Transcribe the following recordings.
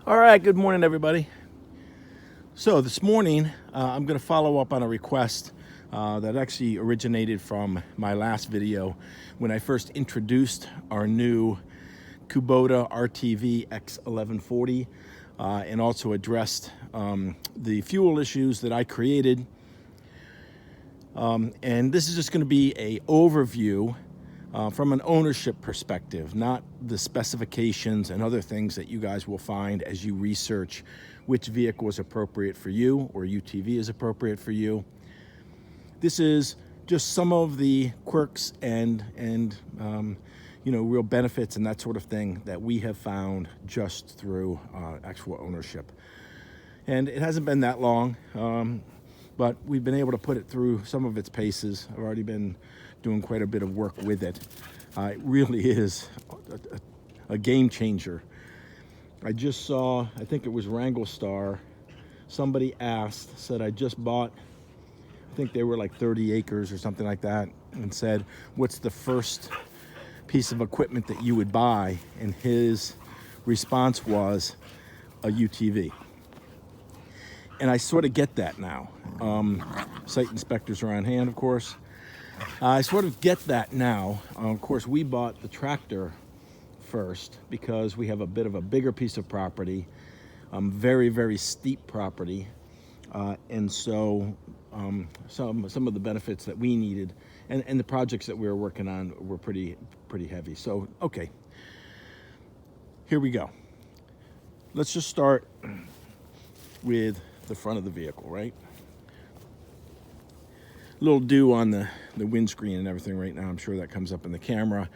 All right, good morning, everybody. So this morning, I'm going to follow up on a request that actually originated from my last video when I first introduced our new Kubota RTV X1140 and also addressed the fuel issues that I created. And this is just going to be an overview from an ownership perspective, not the specifications and other things that you guys will find as you research which vehicle is appropriate for you or UTV is appropriate for you. This is just some of the quirks and real benefits and that sort of thing that we have found just through actual ownership. And it hasn't been that long, but we've been able to put it through some of its paces. I've already been doing quite a bit of work with it. It really is a game changer. I just saw, I think it was Wrangle Star, somebody said I just bought, I think they were like 30 acres or something like that, and said, what's the first piece of equipment that you would buy? And his response was a UTV. And I sort of get that now. Site inspectors are on hand, of course. I sort of get that now. Of course, we bought the tractor first because we have a bit of a bigger piece of property, very, very steep property. And so some of the benefits that we needed and the projects that we were working on were pretty heavy. So, okay, here we go. Let's just start with the front of the vehicle, right? A little dew on the windscreen and everything right now. I'm sure that comes up in the camera.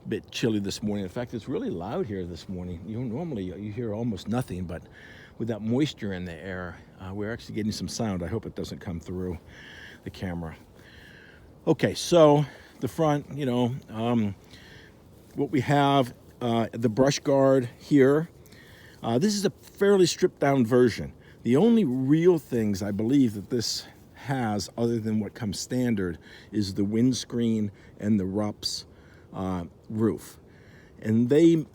A bit chilly this morning. In fact, it's really loud here this morning. Normally you hear almost nothing, but with that moisture in the air, we're actually getting some sound. I hope it doesn't come through the camera. Okay, so the front, what we have, the brush guard here. This is a fairly stripped down version. The only real things I believe that this has, other than what comes standard, is the windscreen and the RUPS roof, and they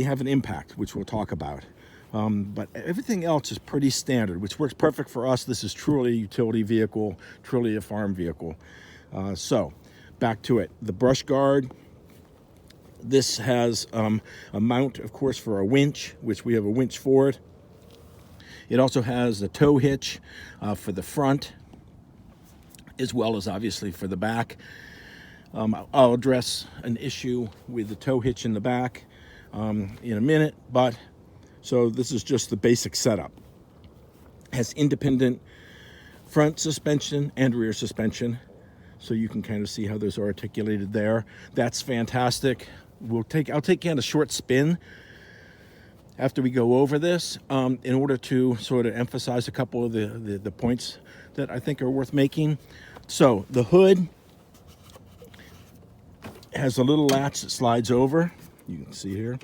have an impact, which we'll talk about. But everything else is pretty standard, which works perfect for us. This is truly a utility vehicle, truly a farm vehicle. So back to it. The brush guard. This has a mount, of course, for a winch, which we have a winch for it. It also has a tow hitch for the front, as well as obviously for the back. I'll address an issue with the tow hitch in the back in a minute, but so this is just the basic setup. It has independent front suspension and rear suspension, so you can kind of see how those are articulated there. That's fantastic. I'll take you on a short spin after we go over this in order to sort of emphasize a couple of the points that I think are worth making. So the hood has a little latch that slides over. You can see here,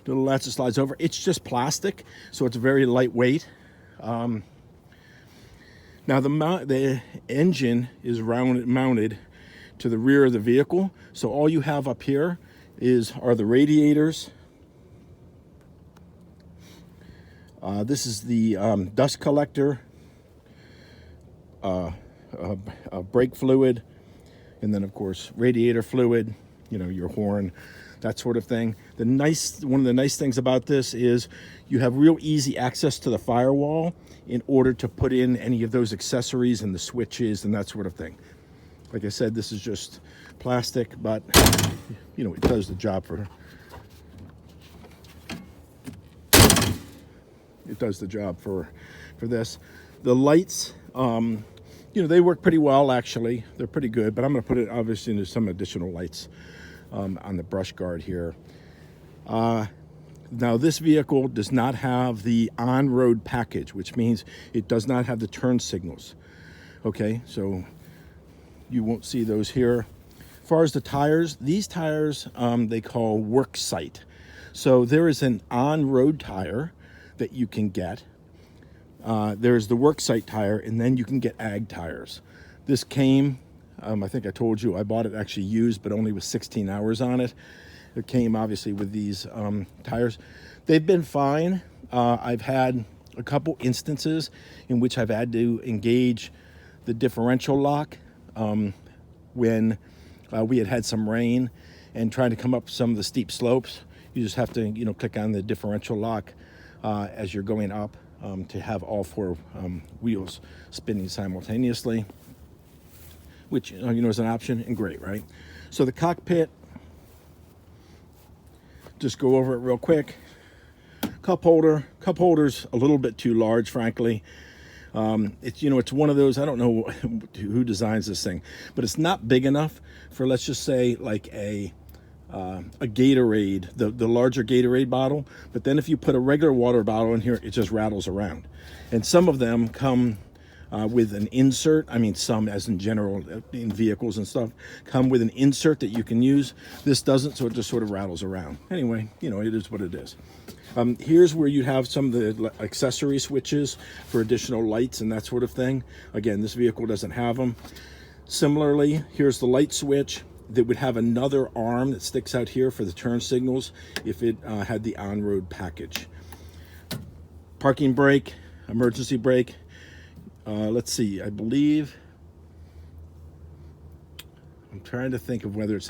little latch that slides over. It's just plastic, so it's very lightweight. Now the engine is mounted to the rear of the vehicle, so all you have up here are the radiators. This is the dust collector, brake fluid, and then of course radiator fluid, your horn, that sort of thing. One of the nice things about this is you have real easy access to the firewall in order to put in any of those accessories and the switches and that sort of thing. Like I said, this is just plastic, but it does the job for this. The lights, they work pretty well, actually. They're pretty good, but I'm going to put it obviously into some additional lights on the brush guard here. Now this vehicle does not have the on-road package, which means it does not have the turn signals. Okay, so you won't see those here. As far as the tires, these tires they call work site. So there is an on-road tire that you can get. There's the work site tire, and then you can get ag tires. This came, I think I told you, I bought it actually used, but only with 16 hours on it. It came obviously with these tires. They've been fine. I've had a couple instances in which I've had to engage the differential lock when we had some rain and trying to come up some of the steep slopes. You just have to, click on the differential lock as you're going up to have all four wheels spinning simultaneously, which is an option, and great, right? So the cockpit, just go over it real quick. Cup holder's a little bit too large, frankly. It's one of those, I don't know who designs this thing, but it's not big enough for, let's just say, like a Gatorade, the larger Gatorade bottle. But then if you put a regular water bottle in here, it just rattles around. And some of them come with an insert. I mean, some, as in general, in vehicles and stuff, come with an insert that you can use. This doesn't, so it just sort of rattles around. Anyway, it is what it is. Here's where you have some of the accessory switches for additional lights and that sort of thing. Again, this vehicle doesn't have them. Similarly, here's the light switch that would have another arm that sticks out here for the turn signals if it had the on-road package. Parking brake, emergency brake. Let's see, I believe, I'm trying to think of whether it's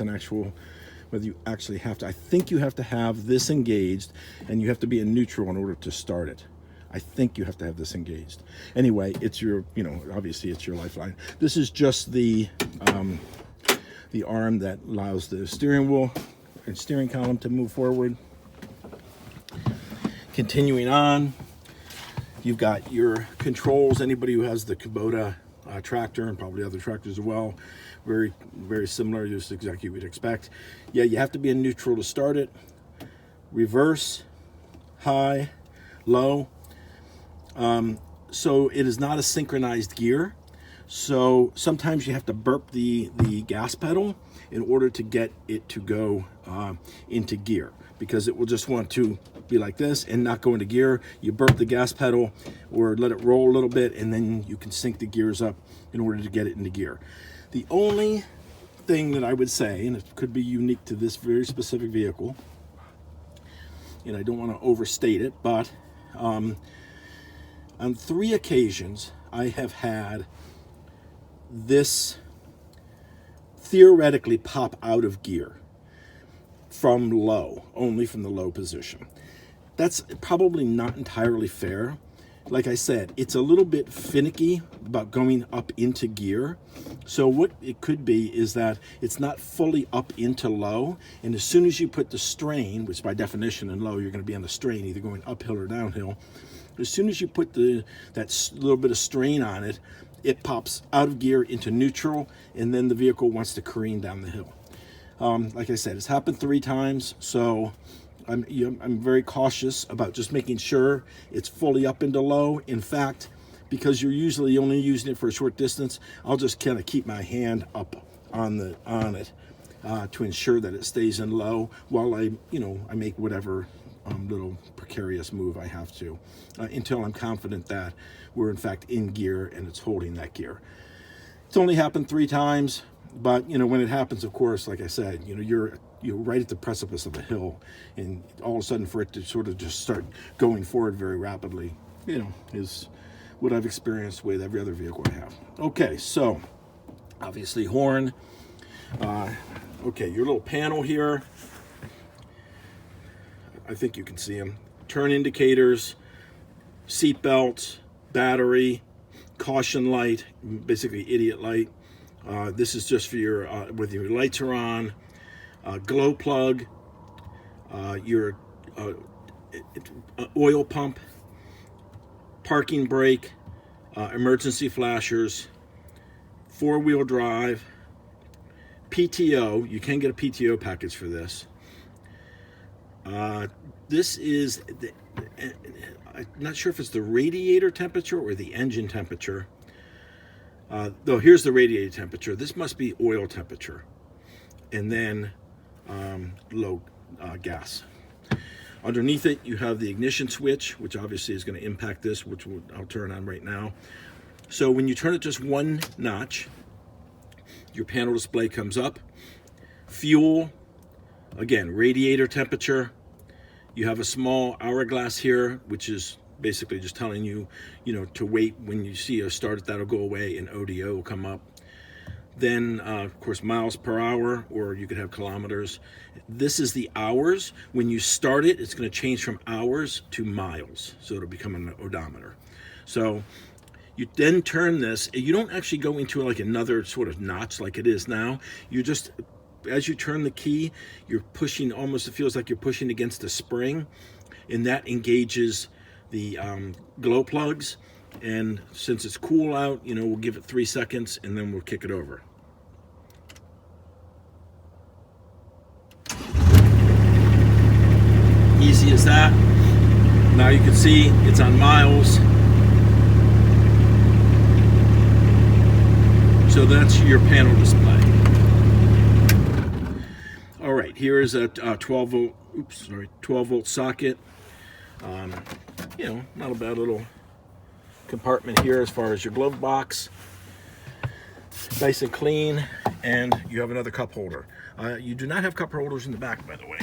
whether you actually have to. I think you have to have this engaged, and you have to be in neutral in order to start it. I think you have to have this engaged. Anyway, it's your, obviously it's your lifeline. This is just the arm that allows the steering wheel and steering column to move forward. Continuing on, you've got your controls. Anybody who has the Kubota tractor, and probably other tractors as well, very, very similar, just exactly what you'd expect. Yeah, you have to be in neutral to start it. Reverse, high, low. So it is not a synchronized gear. So sometimes you have to burp the gas pedal in order to get it to go into gear, because it will just want to be like this and not go into gear. You burp the gas pedal or let it roll a little bit, and then you can sync the gears up in order to get it into gear. The only thing that I would say, and it could be unique to this very specific vehicle, and I don't want to overstate it, but on 3 occasions I have had this theoretically pop out of gear from low, only from the low position. That's probably not entirely fair. Like I said, it's a little bit finicky about going up into gear. So what it could be is that it's not fully up into low, and as soon as you put the strain, which by definition in low you're going to be on the strain, either going uphill or downhill, as soon as you put that little bit of strain on it, it pops out of gear into neutral, and then the vehicle wants to careen down the hill. Like I said, it's happened 3 times, so I'm very cautious about just making sure it's fully up into low. In fact, because you're usually only using it for a short distance, I'll just kind of keep my hand up on it to ensure that it stays in low while I make whatever little precarious move I have to until I'm confident that we're in fact in gear and it's holding that gear. It's only happened 3 times, but when it happens, of course, like I said, you're right at the precipice of a hill, and all of a sudden for it to sort of just start going forward very rapidly, is what I've experienced with every other vehicle I have. Okay, so obviously horn. Okay, your little panel here, I think you can see them. Turn indicators, seat belts, battery, caution light, basically idiot light. This is just for your whether your lights are on, glow plug, your oil pump, parking brake, emergency flashers, 4-wheel drive, PTO. You can get a PTO package for this. This is, I'm not sure if it's the radiator temperature or the engine temperature. Though here's the radiator temperature. This must be oil temperature. And then low gas. Underneath it, you have the ignition switch, which obviously is going to impact this, which I'll turn on right now. So when you turn it just 1 notch, your panel display comes up. Fuel, again, radiator temperature, You have a small hourglass here, which is basically just telling you, to wait. When you see a start, that'll go away and ODO will come up. Then, of course, miles per hour, or you could have kilometers. This is the hours. When you start it, it's going to change from hours to miles. So it'll become an odometer. So you then turn this. You don't actually go into like another sort of notch like it is now. You just, as you turn the key, you're pushing, almost it feels like you're pushing against a spring, and that engages the glow plugs. And since it's cool out, we'll give it 3 seconds and then we'll kick it over. Easy as that. Now you can see it's on miles. So that's your panel display. All right, here is a 12 volt socket. Not a bad little compartment here as far as your glove box. Nice and clean, and you have another cup holder. You do not have cup holders in the back, by the way.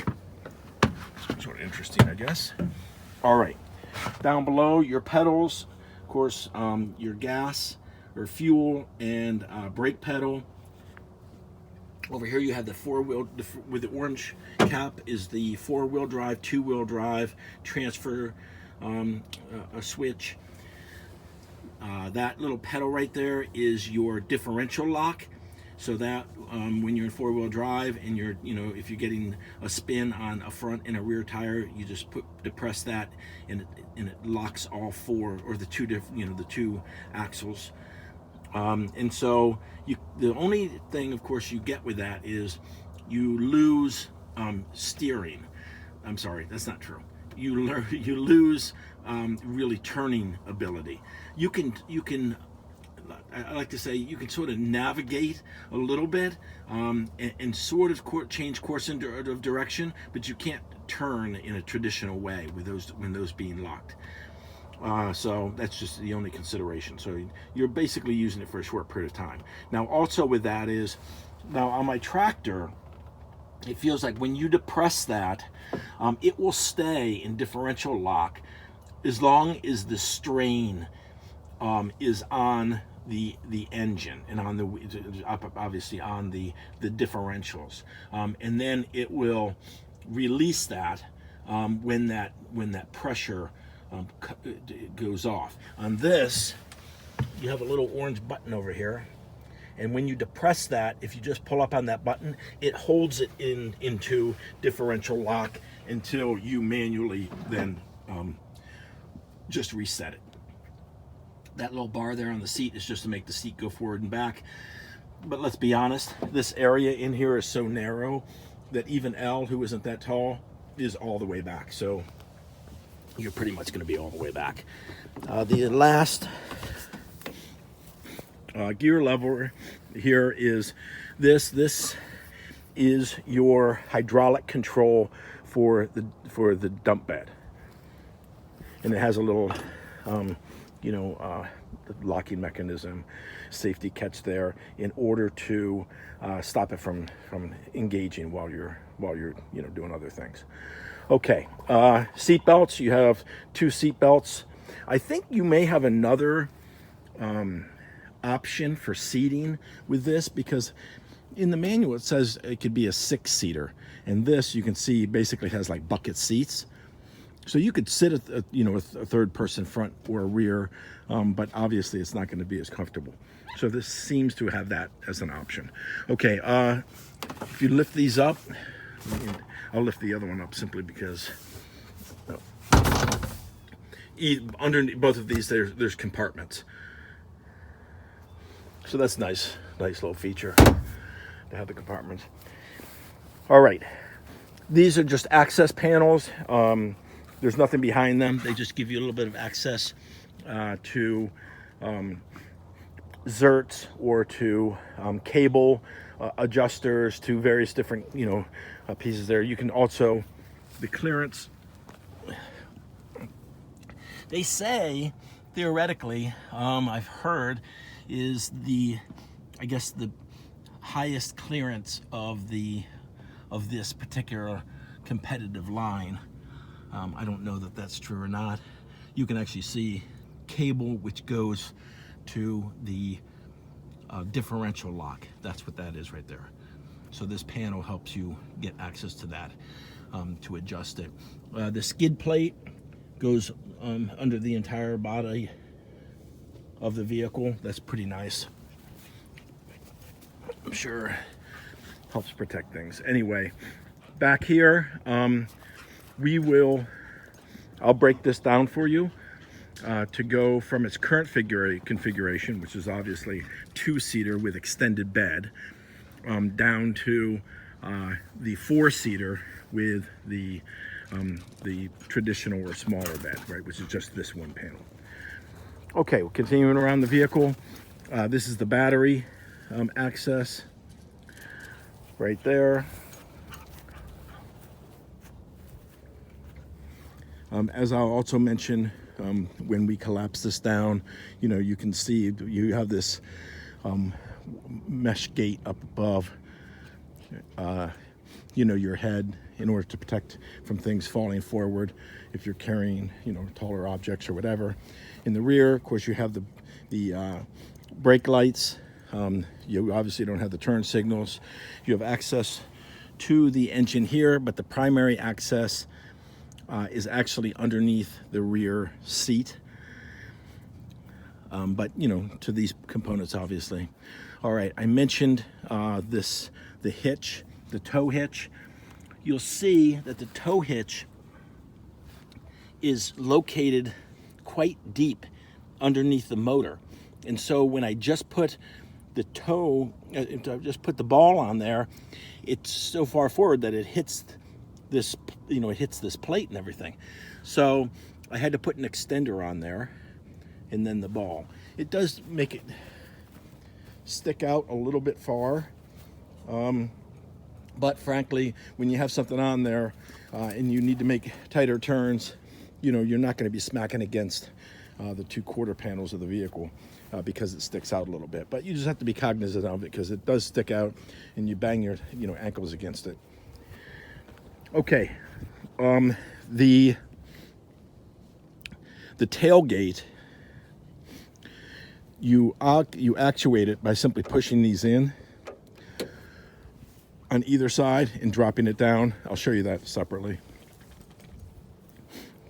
Sort of interesting, I guess. All right, down below, your pedals, of course, your gas or fuel and brake pedal. Over here you have the four-wheel, with the orange cap is the four-wheel drive, two-wheel drive, transfer a switch. That little pedal right there is your differential lock. So that when you're in four-wheel drive and you're, if you're getting a spin on a front and a rear tire, you just depress that and it locks all four, or the two the two axles. And so the only thing, of course, you get with that is you lose steering. I'm sorry, that's not true. You lose really turning ability. You can I like to say you can sort of navigate a little bit and sort of change course of direction, but you can't turn in a traditional way with when those being locked. So that's just the only consideration. So you're basically using it for a short period of time. Now also with that is, now on my tractor, it feels like when you depress that, it will stay in differential lock as long as the strain is on the engine and on the, obviously on the differentials, and then it will release that when that pressure goes off. On this, you have a little orange button over here, and when you depress that, if you just pull up on that button, it holds it into differential lock until you manually then just reset it. That little bar there on the seat is just to make the seat go forward and back. But let's be honest, this area in here is so narrow that even L, who isn't that tall, is all the way back. So you're pretty much going to be all the way back. The last gear lever here is this. This is your hydraulic control for the dump bed, and it has a little locking mechanism, safety catch there, in order to stop it from engaging while you're doing other things. Okay, seat belts. You have 2 seat belts. I think you may have another option for seating with this, because in the manual it says it could be a 6-seater, and this, you can see, basically has like bucket seats. So you could sit at a third person front or rear, but obviously it's not going to be as comfortable. So this seems to have that as an option. Okay, if you lift these up, I'll lift the other one up simply because underneath both of these there's compartments. So that's nice little feature to have the compartments. All right, these are just access panels. There's nothing behind them. They just give you a little bit of access to zerts or to cable adjusters, to various different pieces there. You can also, the clearance, they say theoretically, I've heard, is I guess the highest clearance of this particular competitive line. I don't know that that's true or not. You can actually see cable which goes to the differential lock. That's what that is right there. So this panel helps you get access to that to adjust it. The skid plate goes under the entire body of the vehicle. That's pretty nice. I'm sure helps protect things. Anyway, back here, I'll break this down for you to go from its current configuration, which is obviously two-seater with extended bed, down to the four-seater with the traditional or smaller bed, right, which is just this one panel. Okay, we're continuing around the vehicle. This is the battery access right there. As I'll also mention, when we collapse this down, you know, you can see you have this mesh gate up above, you know, your head in order to protect from things falling forward if you're carrying, you know, taller objects or whatever. In the rear, of course, you have the brake lights. You obviously don't have the turn signals. You have access to the engine here, but the primary access is actually underneath the rear seat. But, you know, to these components, obviously. All right, I mentioned the hitch, the tow hitch. You'll see that the tow hitch is located quite deep underneath the motor. And so when I just put the just put the ball on there, it's so far forward that it hits this, you know, it hits this plate and everything. So I had to put an extender on there and then the ball. It does make it stick out a little bit far. But frankly, when you have something on there and you need to make tighter turns, you know, you're not going to be smacking against the two quarter panels of the vehicle because it sticks out a little bit. But you just have to be cognizant of it because it does stick out and you bang your, you know, ankles against it. Okay, the tailgate, you actuate it by simply pushing these in on either side and dropping it down. I'll show you that separately.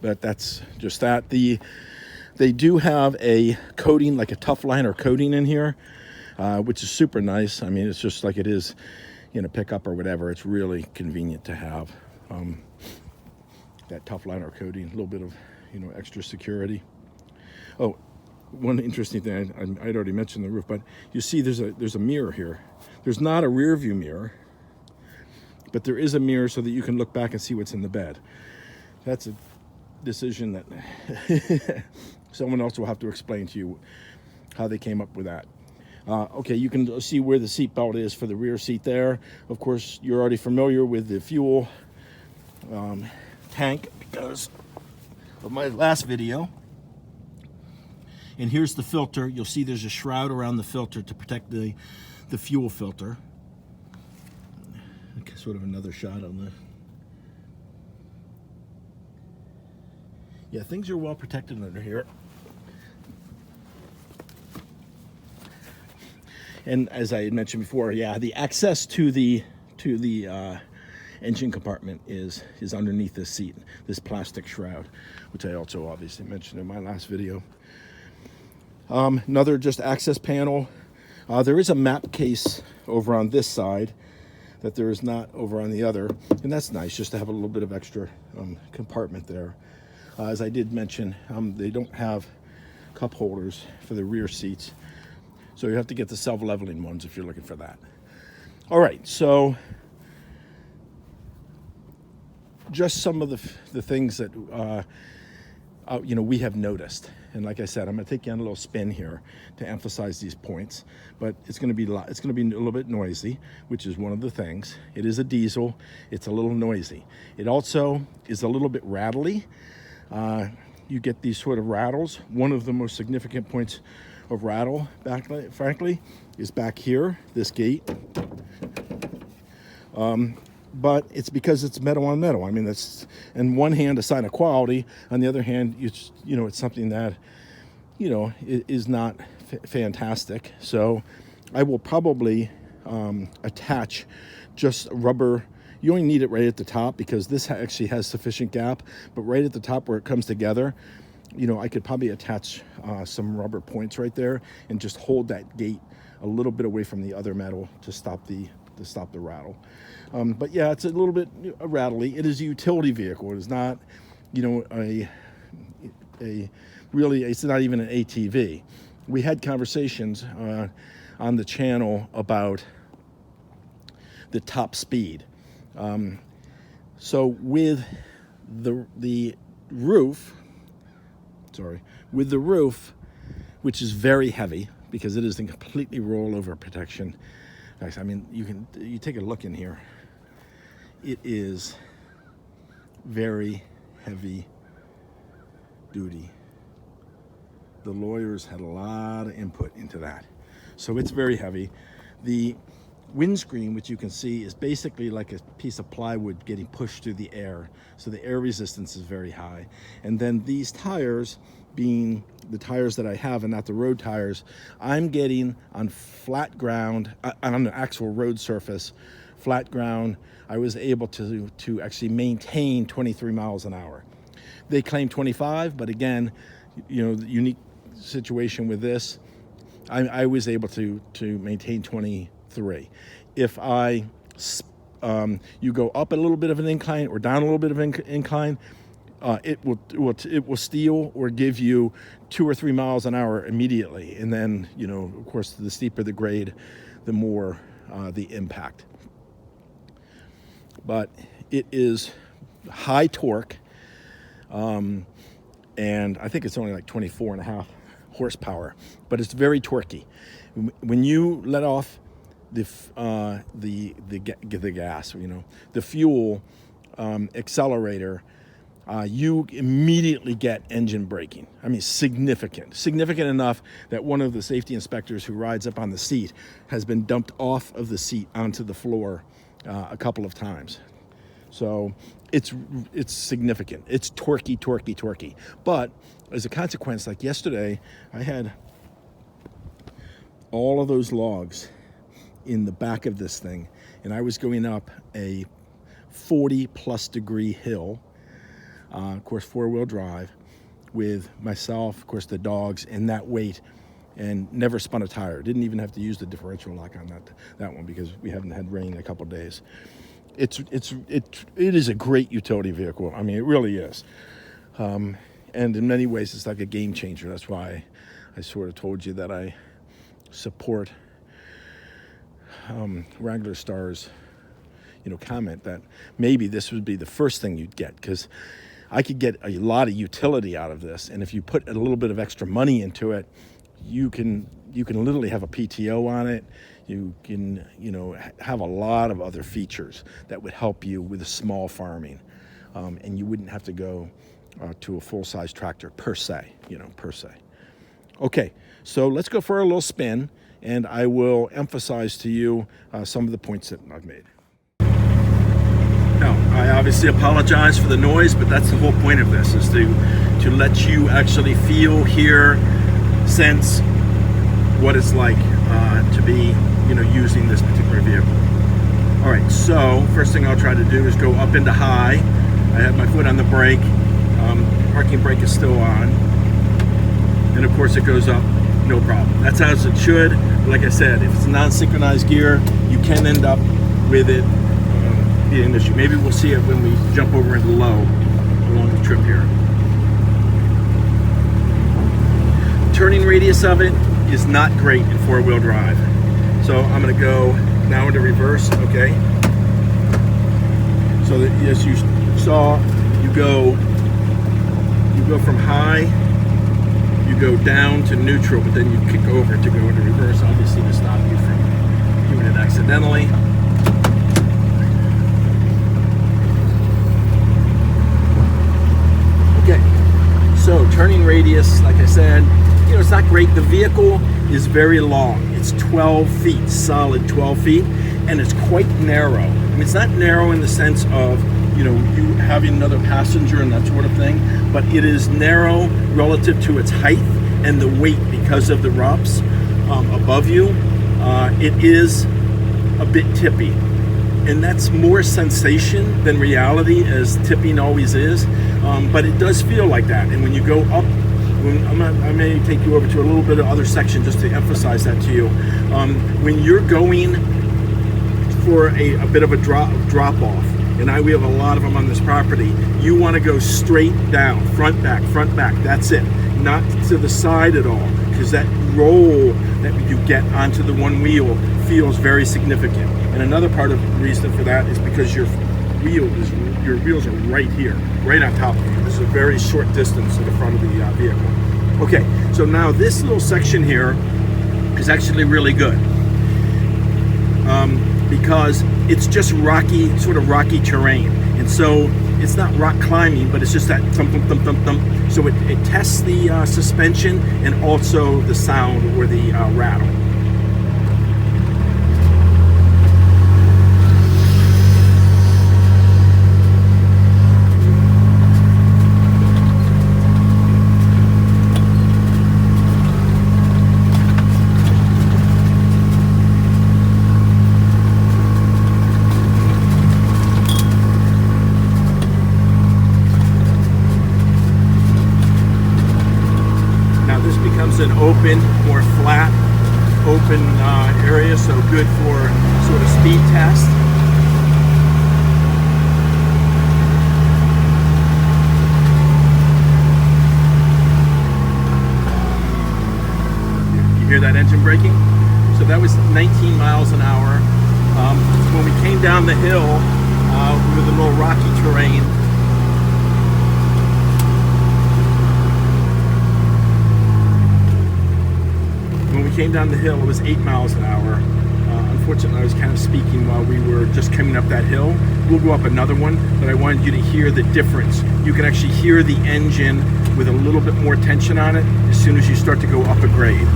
But that's just that. They do have a coating, like a tough liner coating in here, which is super nice. I mean, it's just like it is in a pickup or whatever. It's really convenient to have that tough liner coating, a little bit of, you know, extra security. Oh, one interesting thing, I'd already mentioned the roof, but you see there's a mirror here. There's not a rear view mirror, but there is a mirror so that you can look back and see what's in the bed. That's a decision that someone else will have to explain to you how they came up with that. Okay, you can see where the seat belt is for the rear seat there. Of course, you're already familiar with the fuel tank because of my last video. And here's the filter. You'll see there's a shroud around the filter to protect the fuel filter. Okay, sort of another shot on the... Yeah, things are well protected under here. And as I had mentioned before, yeah, the access to the engine compartment is underneath this seat, this plastic shroud, which I also obviously mentioned in my last video. Another just access panel. There is a map case over on this side that there is not over on the other, and that's nice just to have a little bit of extra compartment there. As I did mention, they don't have cup holders for the rear seats, so you have to get the self-leveling ones if you're looking for that. All right, so just some of the things that you know, we have noticed. And like I said, I'm going to take you on a little spin here to emphasize these points. But it's going to be a little bit noisy, which is one of the things. It is a diesel. It's a little noisy. It also is a little bit rattly. You get these sort of rattles. One of the most significant points of rattle, frankly, is back here, this gate. but it's because it's metal on metal. I mean, that's, on one hand, a sign of quality. On the other hand, it's something that, is not fantastic. So I will probably attach just rubber. You only need it right at the top because this actually has sufficient gap, but right at the top where it comes together, I could probably attach some rubber points right there and just hold that gate a little bit away from the other metal to stop the rattle. But yeah, it's a little bit rattly. It is a utility vehicle. It is not, really, it's not even an ATV. We had conversations on the channel about the top speed. So with the roof, which is very heavy because it is in completely rollover protection. I mean, you take a look in here. It is very heavy duty. The lawyers had a lot of input into that. So it's very heavy. The windscreen, which you can see, is basically like a piece of plywood getting pushed through the air. So the air resistance is very high. And then these tires, being the tires that I have and not the road tires, I'm getting on flat ground, on the actual road surface, flat ground, I was able to actually maintain 23 miles an hour. They claim 25, but again, the unique situation with this, I was able to maintain 23. If you go up a little bit of an incline or down a little bit of an incline, it will steal or give you 2 or 3 miles an hour immediately. And then, of course, the steeper the grade, the more the impact. But it is high torque, and I think it's only like 24.5 horsepower, but it's very torquey. When you let off the gas, the fuel accelerator, you immediately get engine braking. I mean, significant enough that one of the safety inspectors who rides up on the seat has been dumped off of the seat onto the floor a couple of times. So it's significant. It's torquey. But as a consequence, like yesterday, I had all of those logs in the back of this thing, and I was going up a 40+ degree hill, of course 4-wheel drive, with myself, of course the dogs, and that weight, and never spun a tire. Didn't even have to use the differential lock on that one because we haven't had rain in a couple of days. It is a great utility vehicle. I mean, it really is. And in many ways, it's like a game changer. That's why I sort of told you that I support Wrangler Star's, comment that maybe this would be the first thing you'd get, because I could get a lot of utility out of this. And if you put a little bit of extra money into it, you can literally have a PTO on it. You can, have a lot of other features that would help you with a small farming, and you wouldn't have to go to a full-size tractor per se. Okay, so let's go for a little spin, and I will emphasize to you some of the points that I've made. Now, I obviously apologize for the noise, but that's the whole point of this, is to let you actually feel, hear, sense what it's like to be, using this particular vehicle. All right, so first thing I'll try to do is go up into high. I have my foot on the brake. Parking brake is still on. And of course it goes up, no problem. That's as it should. Like I said, if it's a non-synchronized gear, you can end up with it being an issue. Maybe we'll see it when we jump over into low along the trip here. Turning radius of it is not great in 4-wheel drive. So I'm going to go now into reverse, okay? So that, as you saw, you go from high, you go down to neutral, but then you kick over to go into reverse, obviously to stop you from doing it accidentally. Okay, so turning radius, like I said, it's not great. The vehicle is very long. It's 12 feet, solid 12 feet, and it's quite narrow. I mean, it's not narrow in the sense of, you know, you having another passenger and that sort of thing, but it is narrow relative to its height and the weight because of the ROPS above you. It is a bit tippy, and that's more sensation than reality, as tipping always is, but it does feel like that. And when you go up, I may take you over to a little bit of other section just to emphasize that to you. When you're going for a bit of a drop off, and we have a lot of them on this property, you want to go straight down, front back, that's it. Not to the side at all, because that roll that you get onto the one wheel feels very significant. And another part of the reason for that is because your wheels are right here, right on top of you. This is a very short distance to the front of the vehicle. Okay, so now this little section here is actually really good. Because it's just rocky, sort of rocky terrain. And so it's not rock climbing, but it's just that thump, thump, thump, thump, thump. So it tests the suspension and also the sound or the rattle. An open, more flat, open area, so good for sort of speed test. You hear that engine braking? So that was 19 miles an hour. When we came down the hill with a little rocky terrain, came down the hill, it was 8 miles an hour. Unfortunately, I was kind of speaking while we were just coming up that hill. We'll go up another one, but I wanted you to hear the difference. You can actually hear the engine with a little bit more tension on it as soon as you start to go up a grade.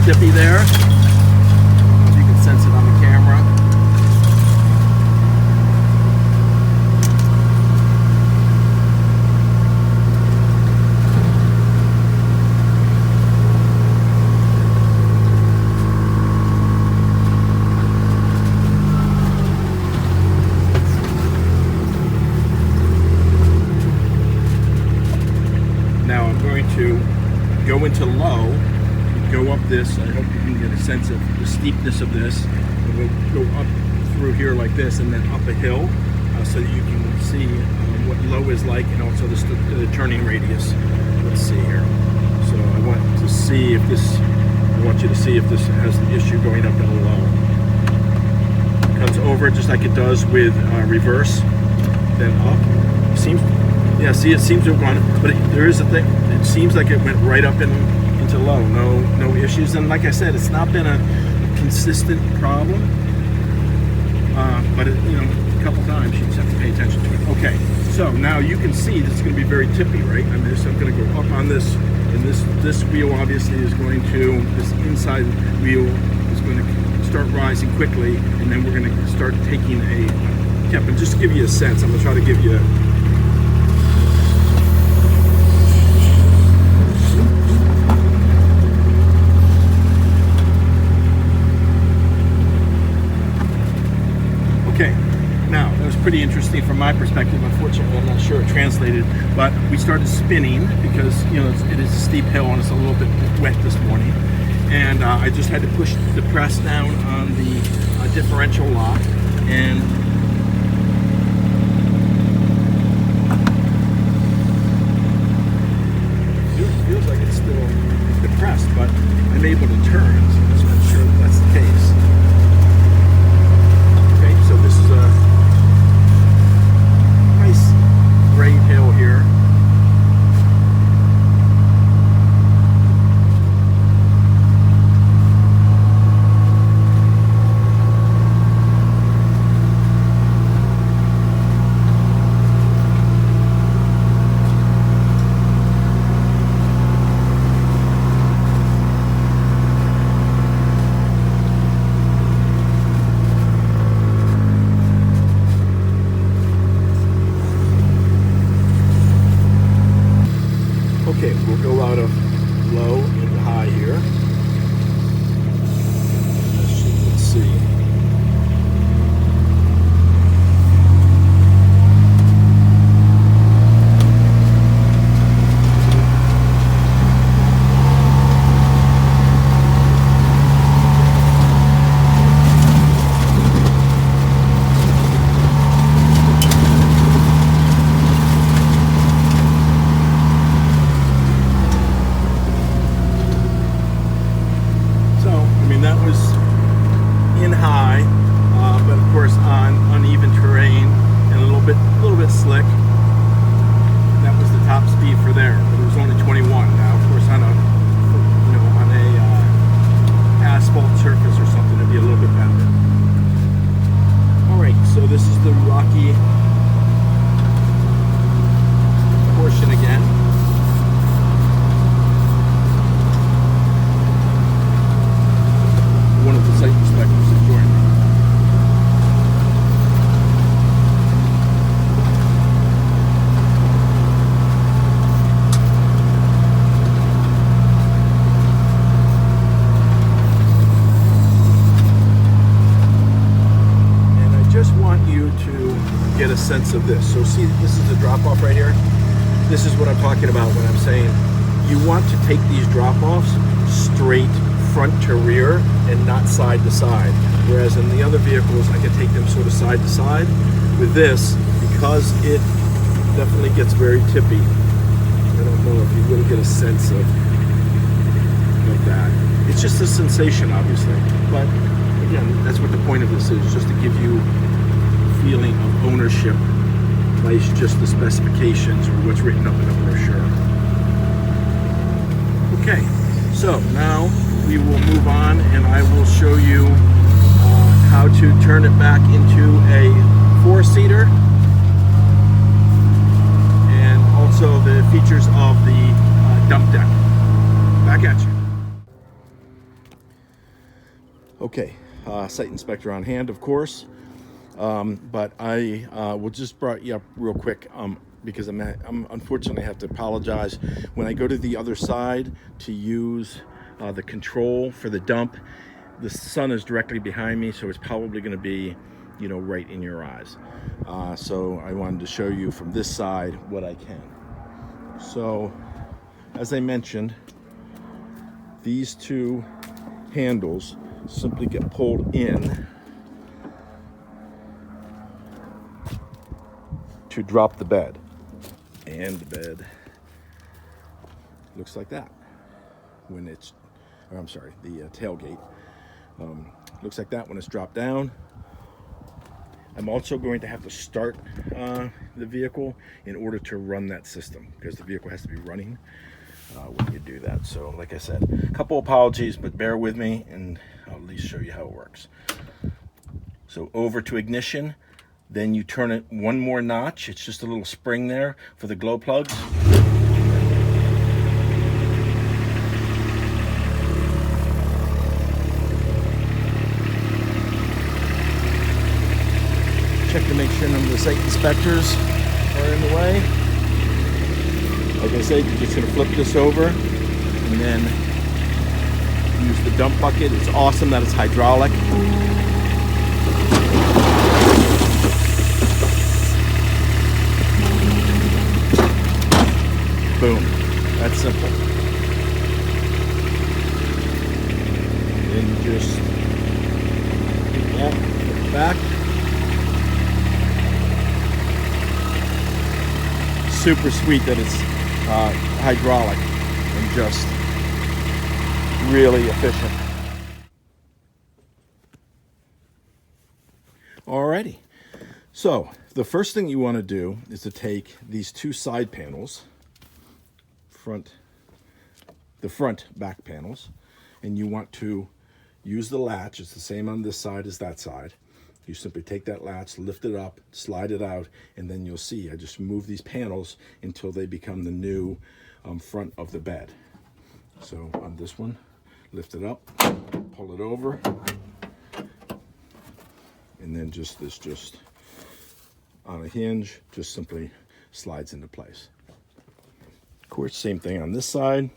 Tippy there. You can sense it on the camera. Now I'm going to go into low. Go up this. I hope you can get a sense of the steepness of this. And we'll go up through here like this and then up a hill so that you can see what low is like, and also the turning radius. Let's see here. So I want you to see if this has an issue going up and low. It comes over just like it does with reverse, then up. It seems to have gone, but there is a thing. It seems like it went right up into low. No issues. And like I said, it's not been a consistent problem, but a couple times you just have to pay attention to it. Okay, so now you can see this is going to be very tippy, right? I mean, so I'm going to go up on this, and this wheel obviously is going to, this inside wheel is going to start rising quickly, and then we're going to start taking a tip. And just to give you a sense, I'm going to try to give you pretty interesting from my perspective. Unfortunately, I'm not sure it translated, but we started spinning because it is a steep hill and it's a little bit wet this morning, and I just had to push the press down on the differential lock, and it feels like it's still depressed, but I'm able to turn, so I'm just not sure if that's the case. Okay, so this is a grade hill here. Okay, we'll go out of low into high here. Let's see. Slick. That was the top speed for there, but it was only 21. Now, of course, on a asphalt surface or something, it'd be a little bit better. All right, so this is the rocky portion again. One of the site inspectors that joined me. Get a sense of this. So see, this is the drop off right here. This is what I'm talking about when I'm saying you want to take these drop offs straight front to rear and not side to side. Whereas in the other vehicles, I can take them sort of side to side. With this, because it definitely gets very tippy, I don't know if you really get a sense of that. It's just a sensation, obviously. But again, that's what the point of this is, just to give you feeling of ownership by just the specifications or what's written up in the brochure. Okay, so now we will move on and I will show you how to turn it back into a 4-seater and also the features of the dump deck. Back at you. Okay, site inspector on hand, of course. But I will just brought you up real quick because I'm unfortunately have to apologize. When I go to the other side to use the control for the dump, the sun is directly behind me, so it's probably going to be, right in your eyes. So I wanted to show you from this side what I can. So, as I mentioned, these two handles simply get pulled in to drop the bed, and the bed looks like that when it's, the tailgate looks like that when it's dropped down. I'm also going to have to start the vehicle in order to run that system because the vehicle has to be running when you do that. So like I said, a couple apologies, but bear with me and I'll at least show you how it works. So over to ignition. Then you turn it one more notch. It's just a little spring there for the glow plugs. Check to make sure none of the site inspectors are in the way. Like I said, you're just gonna flip this over and then use the dump bucket. It's awesome that it's hydraulic. Boom. That's simple. Then you just take that, put it back. Super sweet that it's hydraulic and just really efficient. Alrighty. So the first thing you want to do is to take these two side panels, the front back panels, and you want to use the latch. It's the same on this side as that side. You simply take that latch, lift it up, slide it out, and then you'll see I just move these panels until they become the new front of the bed. So on this one, lift it up, pull it over, and then just on a hinge, just simply slides into place. Of course, same thing on this side.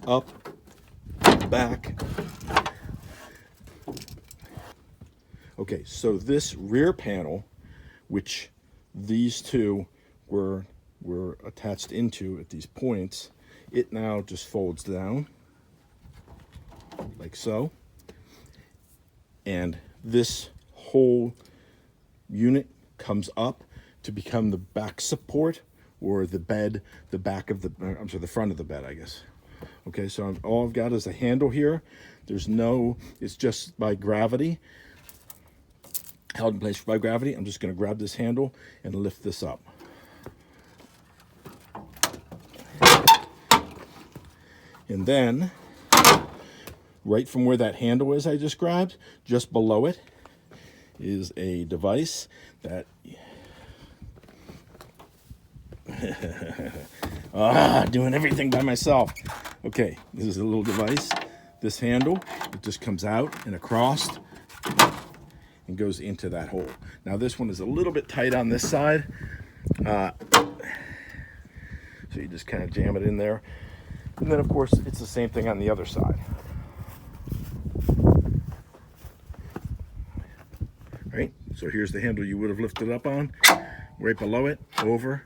Up, back. Okay, so this rear panel, which these two were attached into at these points, it now just folds down like so. And this whole unit comes up to become the back support, or the bed, the back of the, I'm sorry, the front of the bed, I guess. Okay, so all I've got is a handle here. There's no, it's just by gravity, held in place by gravity. I'm just gonna grab this handle and lift this up. And then, right from where that handle is I just grabbed, just below it is a device that doing everything by myself. Okay, this is a little device. This handle, it just comes out and across and goes into that hole. Now this one is a little bit tight on this side. So you just kind of jam it in there. And then of course, it's the same thing on the other side. Right, so here's the handle you would have lifted up on. Right below it, over.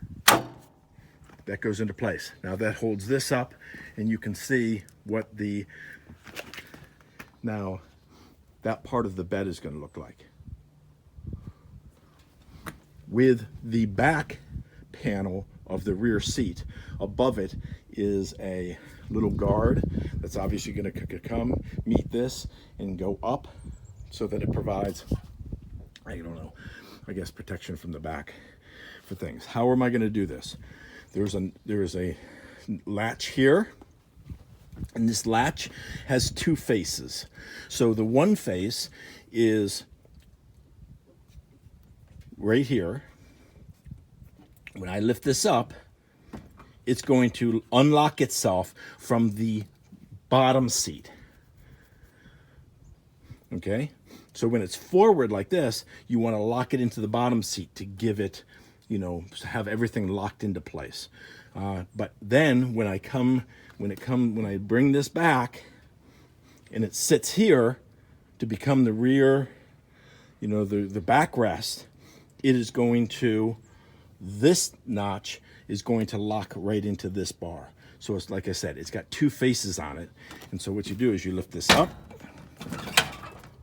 That goes into place. Now that holds this up, and you can see what the, now that part of the bed is going to look like. With the back panel of the rear seat, above it is a little guard that's obviously going to come meet this and go up so that it provides, I don't know, I guess protection from the back for things. How am I going to do this? There is a latch here, and this latch has two faces. So the one face is right here. When I lift this up, it's going to unlock itself from the bottom seat. Okay? So when it's forward like this, you want to lock it into the bottom seat to give it, you know, have everything locked into place. But then when I bring this back and it sits here to become the rear, you know, the backrest, it is going to, this notch is going to lock right into this bar. So it's, like I said, it's got two faces on it. And so what you do is you lift this up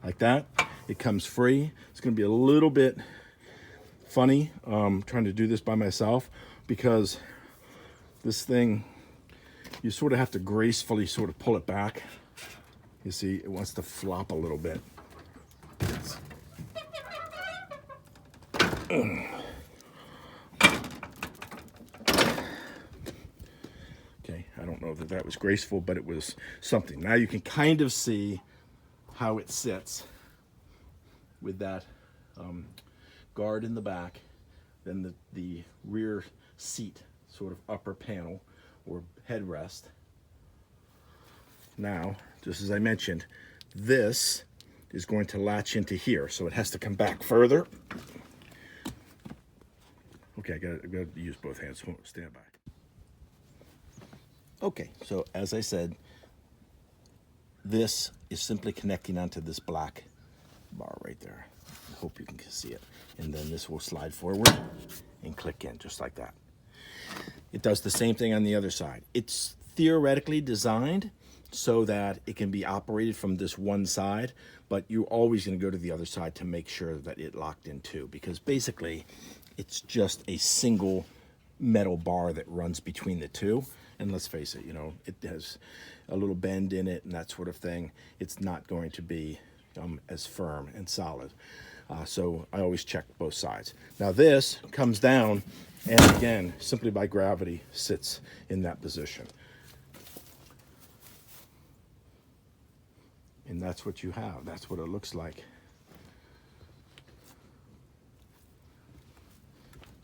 like that. It comes free. It's going to be a little bit funny trying to do this by myself, because this thing, you sort of have to gracefully sort of pull it back. You see, it wants to flop a little bit. Okay, I don't know that that was graceful, but it was something. Now you can kind of see how it sits with that guard in the back, then the rear seat sort of upper panel or headrest. Now, just as I mentioned, this is going to latch into here, so it has to come back further. Okay, I gotta use both hands. Stand by. Okay, so as I said, this is simply connecting onto this black bar right there. I hope you can see it. And then this will slide forward and click in just like that. It does the same thing on the other side. It's theoretically designed so that it can be operated from this one side, but you're always going to go to the other side to make sure that it locked in too, because basically it's just a single metal bar that runs between the two. And let's face it, you know, it has a little bend in it and that sort of thing. It's not going to be as firm and solid. So I always check both sides. Now this comes down and again, simply by gravity, sits in that position. And that's what you have. That's what it looks like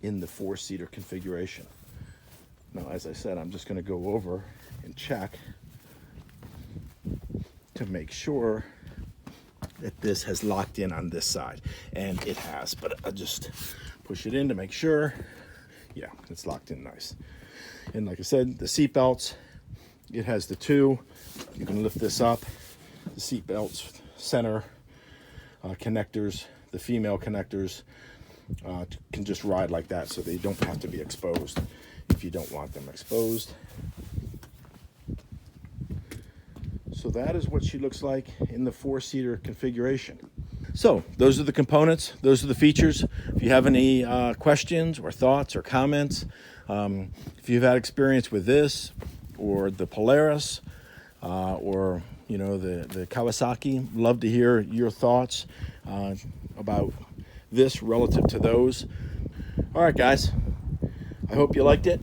in the four-seater configuration. Now, as I said, I'm just going to go over and check to make sure that this has locked in on this side. And it has, but I'll just push it in to make sure. Yeah, it's locked in nice. And like I said, the seat belts, it has the two. You can lift this up. The seat belts, center connectors, the female connectors can just ride like that, so they don't have to be exposed if you don't want them exposed. So that is what she looks like in the 4-seater configuration. So those are the components, those are the features. If you have any questions or thoughts or comments, if you've had experience with this or the Polaris or the Kawasaki, love to hear your thoughts about this relative to those. All right, guys, I hope you liked it.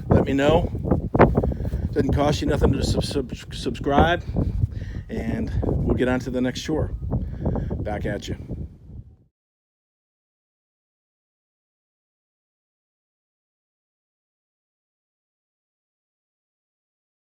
Let me know. Doesn't cost you nothing to subscribe, and we'll get on to the next chore. Back at you.